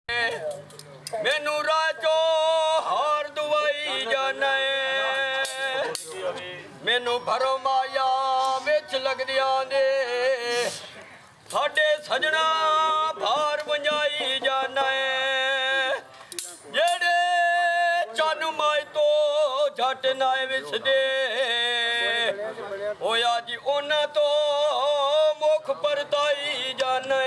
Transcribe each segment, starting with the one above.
मैनू राजो हार दुआई जाना मैनू भरो माया विच लगदियां दे साडे सजना भार बंजाई जाना जेड़े चन माए तो झट नाए विसदे होया जी उन्हां तो मुख परताई जाना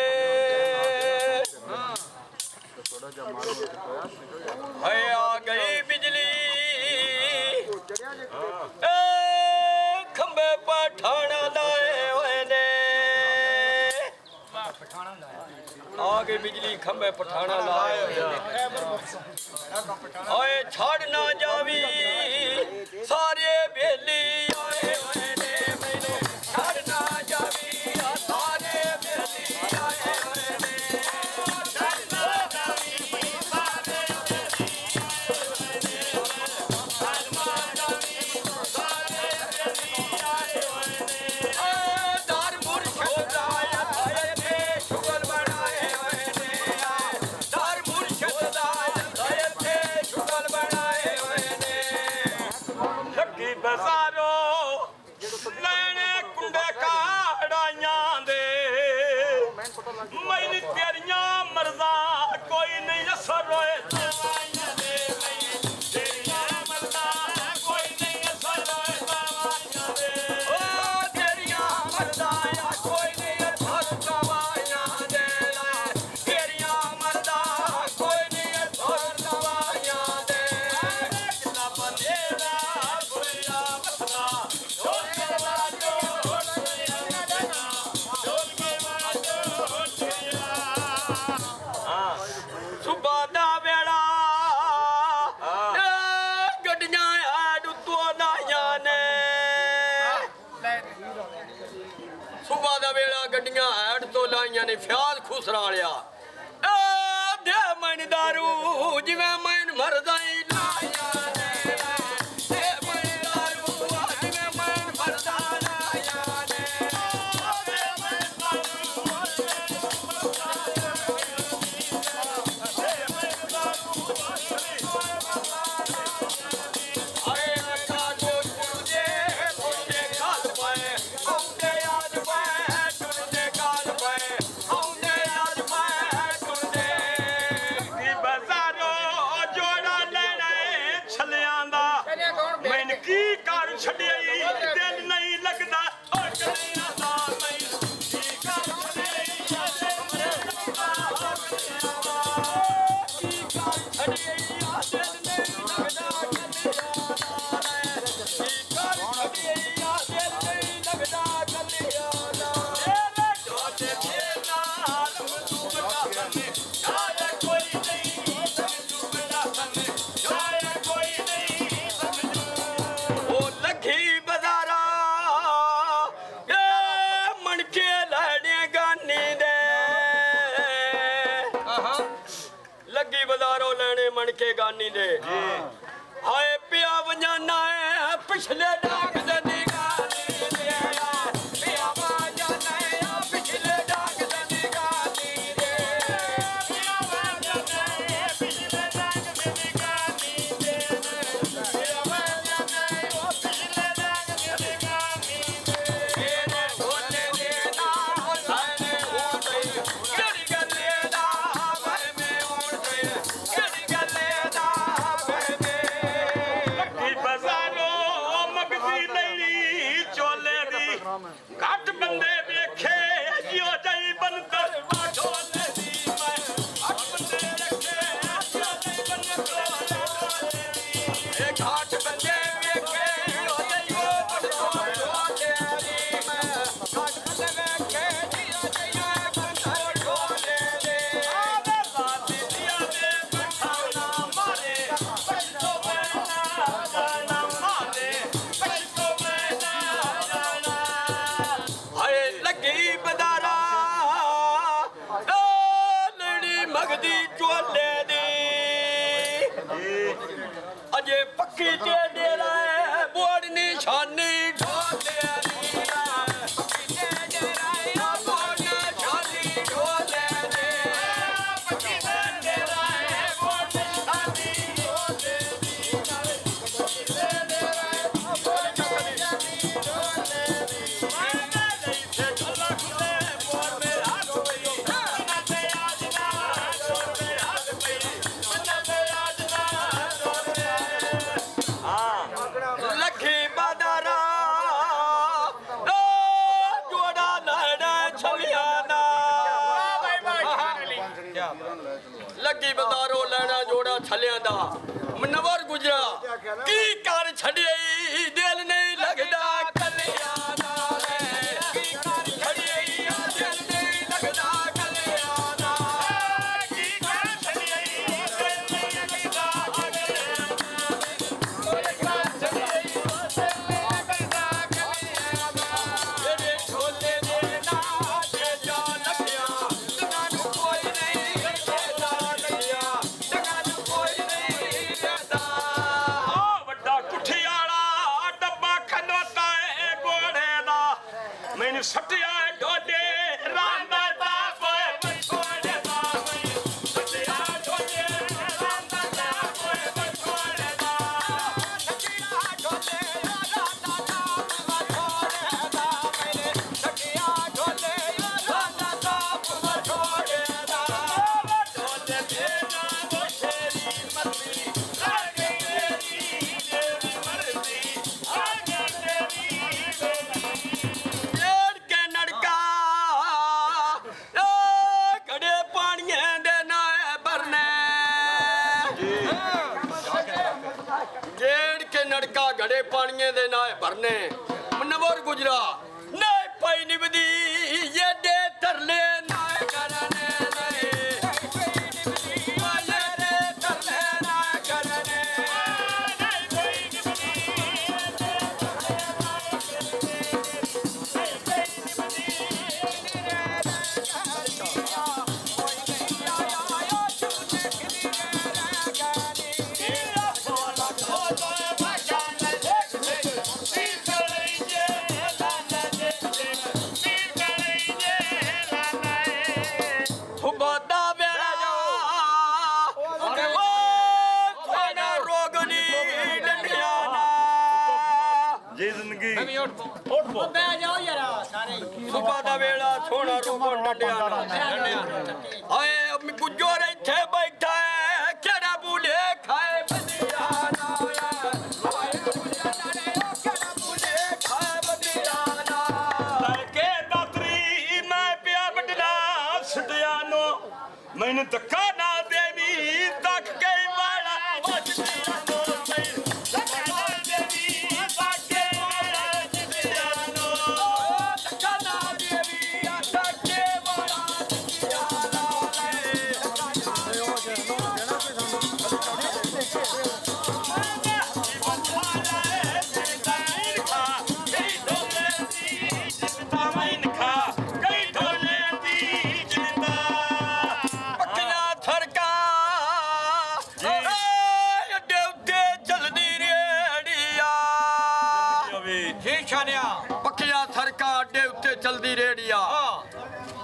है आ गई बिजली खंबे पठाना लाए हुए ने आ गई बिजली खंबे पठाना लाए हुए छड़ ना जावी सारे बेली आए हुए ने मैनू छड़ ना जावी सारे बेली आए हुए ने मैंने तेरिया मर्दा कोई नहीं असर रोए दवाइयां दे तेरिया मर्दा कोई नहीं असर रोए दवाइयां दे ओ तेरिया मर्दा कोई नहीं असर दवाइयां दे तेरिया मर्दा कोई नहीं असर दवाइयां दे कितना बनेगा बुरिया मसला छोड़ के बाजो सुबह दा वेला गड्डियां हैड तो लाइयां ने फ्याल खुसरा लिया दे मैन दारू जिवें मैन मरदा ही लाया ने दे मैन दारू जिवें मैन मरदा लाया ने दे मैन दारू अरे का जो दे मुझे काल पाए औंदे आज की कर छड़िया दिल नहीं लगता लगी बाजारों लेने मनके गानी दे हाय पिया बजाना है पिछले डाक दे गानी दे पिया बजाना है पिछले डाक दे गानी दे पिया बजाना है पिछले डाक दे गानी दे पिया बजाना है पिछले डाक दे गानी दे तेरे होने देना सारे हो गई केड़ी गल्ले दा भाई में उड़ गई केड़ी गल्ले दा भाई में बाजारों मगजी लई चोले दी घट बंदे वेखे जियो जाई बनतर ढोले दी मैं घट बंदे रखे जियो जाई बनतर ए घाट बंदे वेखे जियो जाई बनतर ढोले दी मैं घाट बंदे वेखे जियो जाई बनतर ढोले दे आवे बात दिया दे बठाना मारे बच्चों में ना मारे बच्चों में ना हाय लगी बदारा लड़ी मगदी चोले दी अजे पक्की ते डेरा है बोड़ निशानी ढोले दी पक्की ते डेरा है बोड़ निशानी ढोले दी पक्की ते डेरा ਲੱਗੀ ਬਜ਼ਾਰੋਂ ਲੈਣਾ ਜੋੜਾ ਛੱਲਿਆਂ ਦਾ ਮਨਵਰ ਗੁਜਰਾ ਕੀ ਕਰ ਛੱਡਿਆ ਦਿਲ ਨਹੀਂ ਲੱਗਦਾ ਕੱਲਿਆਂ ਨਾਲ ਕੀ ਕਰ ਛੱਡਿਆ ਦਿਲ ਨਹੀਂ ਲੱਗਦਾ ਕੱਲਿਆਂ ਨਾਲ ਕੀ ਕਰ ਛੱਡਿਆ ਦਿਲ ਨਹੀਂ ਲੱਗਦਾ ਕੱਲਿਆਂ ਨਾਲ ਕਰ ਛੱਡਿਆ ਦਿਲ ਨਹੀਂ ਲੱਗਦਾ ਕੱਲਿਆਂ ਨਾਲ ਜਿਹੜੇ ਢੋਲੇ ਦੇ ਨਾਲ ਤੇ ਜਾ ਲੱਗਿਆ ਤਨਾਂ ਨੂੰ ਕੋਈ ਨਹੀਂ ਦੇਦਾ ਲੱਗਿਆ ਤਨਾਂ ਨੂੰ ਕੋਈ ਨਹੀਂ ਦੇਦਾ ਆ ਵੱਡਾ ਕੁੱਠੀ ਵਾਲਾ ਡੱਬਾ ਖਨੋਤਾ ਏ ਗੋੜੇ ਦਾ ਮੈਨੂੰ ਸੱਟਿਆ ਢੋਲੇ ਰਾਂਦਾ ਦਾ ਕੋਈ ਬਚੋੜੇ ਦਾ ਮੈਨੂੰ ਸੱਟਿਆ ਢੋਲੇ ਰਾਂਦਾ ਦਾ ਕੋਈ ਬਚੋੜੇ ਦਾ ਸੱਚਿਆ ਢੋਲੇ ਰਾਂਦਾ ਦਾ ਬਚੋੜੇ ਦਾ ਮੈਨੇ ਸੱਚਿਆ ਢੋਲੇ ਰਾਂਦਾ ਦਾ ਬਚੋੜੇ ਦਾ ਢੋਲੇ ਤੇ ਨਾ ਬੋਸ਼ੇਰੀ ਮਰਦੀ ਆ ਗਈ ਤੇਰੀ ਮਰਦੀ ਆ ਗਈ ਤੇਰੀ ਜੇੜ ਕੇ ਨੜਕਾ ਘੜੇ ਪਾਣੀਆਂ ਦੇ ਨਾ ਭਰਨੇ ਜੇੜ ਕੇ ਨੜਕਾ ਘੜੇ ਪਾਣੀਆਂ ਦੇ ਨਾ ਭਰਨੇ ਮਨਵਰ ਗੁਜਰਾ ਨਹੀਂ ਪਈ ਨਿਭਦੀ ਇਹ ਦੇ ਤਰਲੇ ਨਾ ਕਰਨੇ ਨਹੀਂ ਪਈ ਨਿਭਦੀ ਵਾਲੇ ਦੇ ਤਰਲੇ ਨਾ ਕਰਨੇ ਨਹੀਂ ਪਈ ਨਿਭਦੀ ਫੁਬਾਦਾ ਵੇਲਾ ਖਾਣਾ ਰੋਗਨੀ ਡੰਡਿਆ ਨਾ ਜੇ ਜ਼ਿੰਦਗੀ ਬਹਿ ਜਾਓ ਯਾਰ ਸਾਰੇ ਸੁਬਾ ਦਾ ਵੇਲਾ ਸੋਹਣਾ ਰੋਗੋ ਡੰਡਿਆ ਨਾ ਹਾਏ ਗੁੱਜੋ ਇੱਥੇ ਬੈਠਾ ਹੈ ਕਿਹੜਾ ਬੁਲੇ ਖਾਏ ਬੰਦਿਆ ਨਾ ਹਾਏ ਬੁਲੇ ਨਾਲੇ ਕਿਹੜਾ ਬੁਲੇ ਖਾਏ ਬੰਦਿਆ ਨਾ ਲੜਕੇ ਦਾਤਰੀ ਮੈਂ ਪਿਆ ਵੱਡਣਾ ਛੱਡਿਆ ਨੂੰ ਮੈਨੂੰ ਧੱਕਾ ਨਾ ਦੇਵੀ ਤੱਕ ਕੇ ਵਾਲਾ ਵੱਜਿਆ ਨੂੰ ਮੈਨੂੰ ਧੱਕਾ ਨਾ ਦੇਵੀ ਤੱਕ ਕੇ ਵਾਲਾ ਵੱਜਿਆ ਨੂੰ ਧੱਕਾ ਨਾ ਦੇਵੀ ਆਟਾ ਕੇ ਵਾਲਾ ਦਿੱਤਿਆ ਪੱਕੀਆਂ ਥਰਕਾ ਅੱਡੇ ਉੱਤੇ ਚੱਲਦੀ ਰੇੜੀਆ ਜੀ ਛਾਨਿਆ ਪੱਕੀਆਂ ਥਰਕਾ ਅੱਡੇ ਉੱਤੇ ਚੱਲਦੀ ਰੇੜੀਆ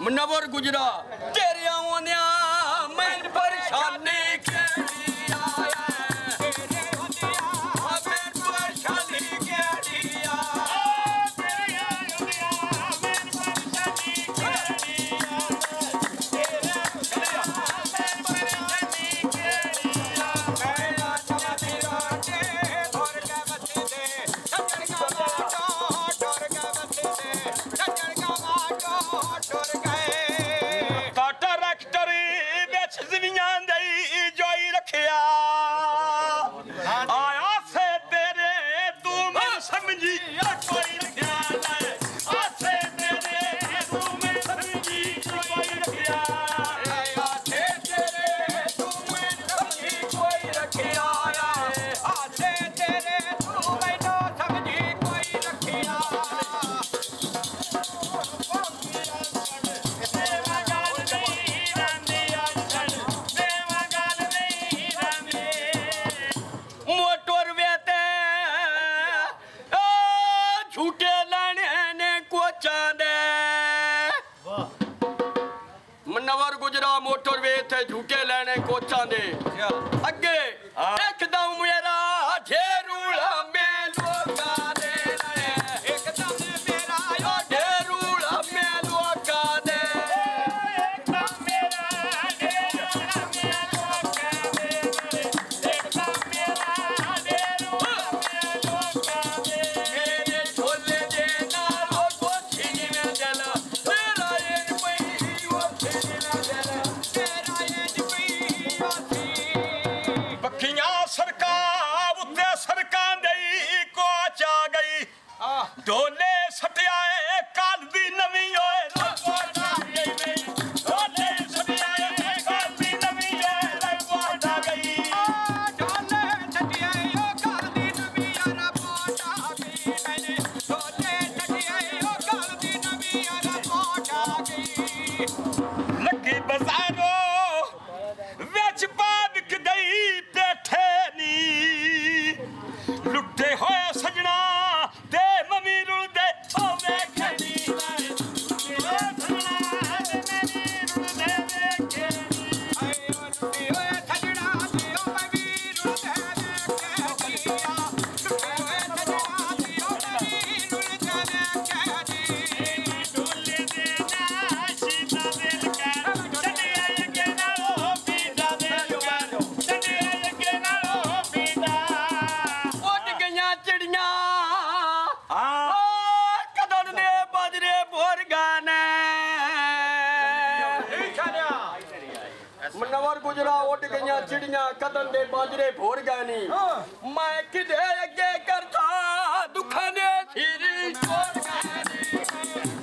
ਮਨਵਰ ਗੁਜਰਾ ਤੇਰੇ ਆਉਂਦਿਆਂ ਮੈਂ ਪਰੇਸ਼ਾਨੀ ਕਿਹੜੀ ਆਇਆ ਤੇਰੇ ਹੁੰਦਿਆਂ ਮੈਂ ਪਰੇਸ਼ਾਨੀ ਕਿਹੜੀ ਆ ਤੇਰੇ ਆਉਂਦਿਆਂ ਮੈਂ ਪਰੇਸ਼ਾਨੀ ਕਿਹੜੀ ਆ ਤੇਰੇ ਹੁੰਦਿਆਂ ਮੈਂ ਪਰੇਸ਼ਾਨੀ ਕਿਹੜੀ ਆ ਮੈਂ ਆਚਾ ਤੇਰਾ ਤੇ ਭਰ ਕੇ ਬੱਤੀ ਦੇ ਸੱਜਣ ਕਾ ਮਾਟੋ ਟੁਰ ਕੇ ਬੱਤੀ ਦੇ ਸੱਜਣ ਕਾ ਮਾਟੋ ਟੁਰ ਗਏ ਕਾਟਾ ਰੈਕਟਰ ਵਿੱਚ ਜ਼ਮੀਨਾਂ ਦੇ ਜੋਈ ਰੱਖਿਆ ਆਇਆ ਸੇ ਤੇਰੇ ਤੂੰ ਮੈਨੂੰ ਸਮਝੀ ਕੋਈ ਰੱਖਿਆ ਲੈ ਆਸੇ ਤੇਰੇ ਤੂੰ ਮੈਨੂੰ ਸਮਝੀ ਕੋਈ ਰੱਖਿਆ ਆਥੇ ਤੇਰੇ ਤੂੰ ਮੈਨੂੰ ਸਮਝੀ ਕੋਈ ਰੱਖਿਆ ਆਥੇ ਤੇਰੇ ਤੂੰ ਮੈਨੂੰ ਸਮਝੀ ਕੋਈ ਰੱਖਿਆ ਦੇਵਾ ਗੱਲ ਨਹੀਂ ਰੰਦੀ ਅਜਣ ਦੇਵਾ ਗੱਲ ਨਹੀਂ ਰੰਦੀ ਮੋਟਰ ਵੇ ਤੇ ਝੂਟੇ ਲੈਣੇ ਨੇ ਕੋਚਾਂ ਦੇ ਮਨਵਰ ਗੁਜਰਾ ਮੋਟਰ ਵੇ ਤੇ ਝੂਟੇ ਲੈਣੇ ਕੋਚਾਂ ਦੇ ਅੱਗੇ ਇੱਕਦਮ ਮੇਰਾ ਢੇਰੂਲਾ ਮੈਂ ਲੋਕਾਂ ਦੇ ਨੇ ਇੱਕਦਮ ਮੇਰਾ ਓ ਢੇਰੂਲਾ ਮੈਂ ਲੋਕਾਂ ਦੇ ਇੱਕਦਮ ਮੇਰਾ ਢੇਰੂਲਾ ਮੈਂ ਲੋਕਾਂ ਦੇ ਇੱਕਦਮ ਮੇਰਾ ਢੇਰੂਲਾ ਮੈਂ ਲੋਕਾਂ ਦੇ ਮੇਰੇ ਢੋਲੇ ਦੇ ਨਾਲ ਉਹ ਕੋਠੀ ਜਿਵੇਂ ਦਿਲ ਤੇਰਾ ਇਹ ਪਈ ਉਹ ਤੇਰਾ ਦਿਲ ਤੇਰਾ ਇਹ ਪਈ ਉੱਡ ਗਈਆਂ ਚਿੜੀਆਂ ਕਦਮ ਦੇ ਬਾਜਰੇ ਭੋਰ ਗਏ ਨੀ ਮੈਂ ਕਿਦੇ ਅੱਗੇ ਕਰਤਾ ਦੁੱਖਾਂ ਦੇ ਸਿਰੀ ਛੋੜ ਗਏ ਨੀ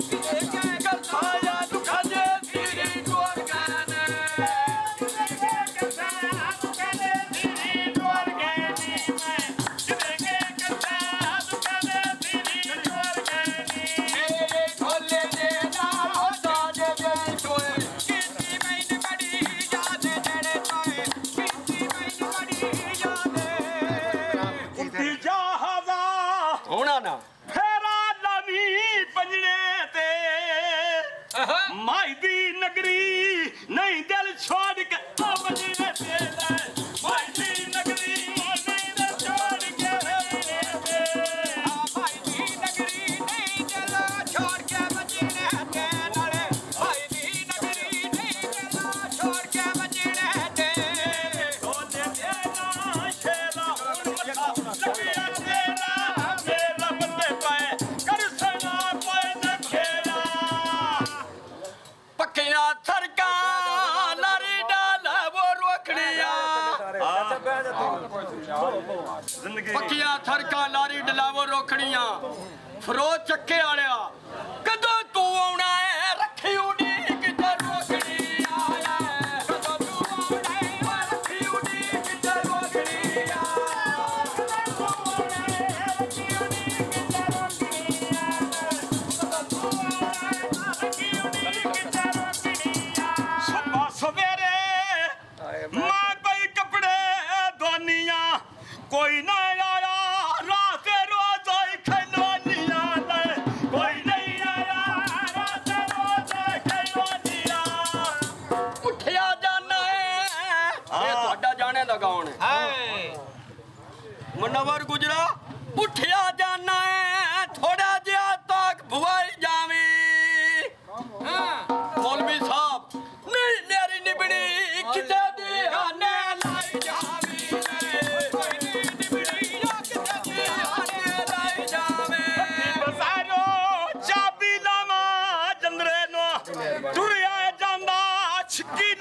ਕਿਦੇ ਅੱਗੇ ਕਰਤਾ ਯਾ ਦੁੱਖਾਂ ਦੇ ਸਿਰੀ ਛੋੜ ਗਏ ਨੀ ਹੋਣਾ ਨਾ ਫੇਰਾ ਲਾਵੀ ਪੰਜਣੇ ਤੇ ਮਾਈ ਦੀ ਨਗਰੀ ਨਹੀਂ ਦਿਲ ਛੋੜ ਕੇ ਆ ਪੰਜਣੇ ਤੇ ਲੈ ਮਾਈ ਦੀ ਨਗਰੀ ਨਹੀਂ ਦਿਲ ਛੋੜ ਕੇ ਆ ਮਾਈ ਦੀ ਨਗਰੀ ਨਹੀਂ ਦਿਲ ਛੋੜ ਕੇ ਪੰਜਣੇ ਤੇ ਨਾਲੇ ਮਾਈ ਦੀ ਨਗਰੀ ਨਹੀਂ ਦਿਲ ਛੋੜ ਕੇ ਪੰਜਣੇ ਤੇ ਢੋਲੇ ਦੇ ਨਾ ਸ਼ੇਲਾ ਹੁਣ ਮੱਥਾ ਲੱਗਿਆ ਤੇਰਾ ਪੱਕੀਆਂ ਸੜਕਾਂ ਲਾਰੀ ਡਾਲ ਵੋ ਰੋਕੜੀਆਂ ਪੱਕੀਆਂ ਸੜਕਾਂ ਲਾਰੀ ਡਲਾਵੋ ਰੋਕੜੀਆਂ ਫਰੋਜ਼ ਚੱਕੇ ਵਾਲਿਆ ਕਦੋਂ ਤੂੰ ਆਉਣਾ ਹੈ ਰੱਖੀ ਉਡੀਕ ਤੇ ਰੋਕੜੀ ਆਇਆ ਕਦੋਂ ਤੂੰ ਆਉਣਾ ਹੈ ਰੱਖੀ ਉਡੀਕ ਤੇ ਰੋਕੜੀ ਕੋਈ ਨਾ ਆਇਆ ਰਾਤ ਰੋਜ਼ ਹੀ ਖਲੋਨੀਆਂ ਲੈ ਕੋਈ ਨਹੀਂ ਆਇਆ ਰਾਤ ਰੋਜ਼ ਖਲੋਨੀਆਂ ਉੱਠਿਆ ਜਾਣਾ ਹੈ ਇਹ ਤੁਹਾਡਾ ਜਾਣੇ ਲਗਾਉਣ ਹੈ ਮਨਵਰ ਗੁਜਰਾ ਉੱਠਿਆ ਜਾਣਾ ਹੈ ਥੋੜਾ ਜਿਹਾ ਤੱਕ ਭੁਆਈ ਜਾਵੀਂ ਮੌਲਵੀ ਸਾਹਿਬ ਨਹੀਂ ਮੇਰੀ ਨਿਬੜੀ ਕਿਤੇ ਦੀ ਹਾਨੇ ਲਾਈ ਜਾਵੀਂ ਤੁਰਿਆ ਜਾਂਦਾ ਛਿੱਕੀ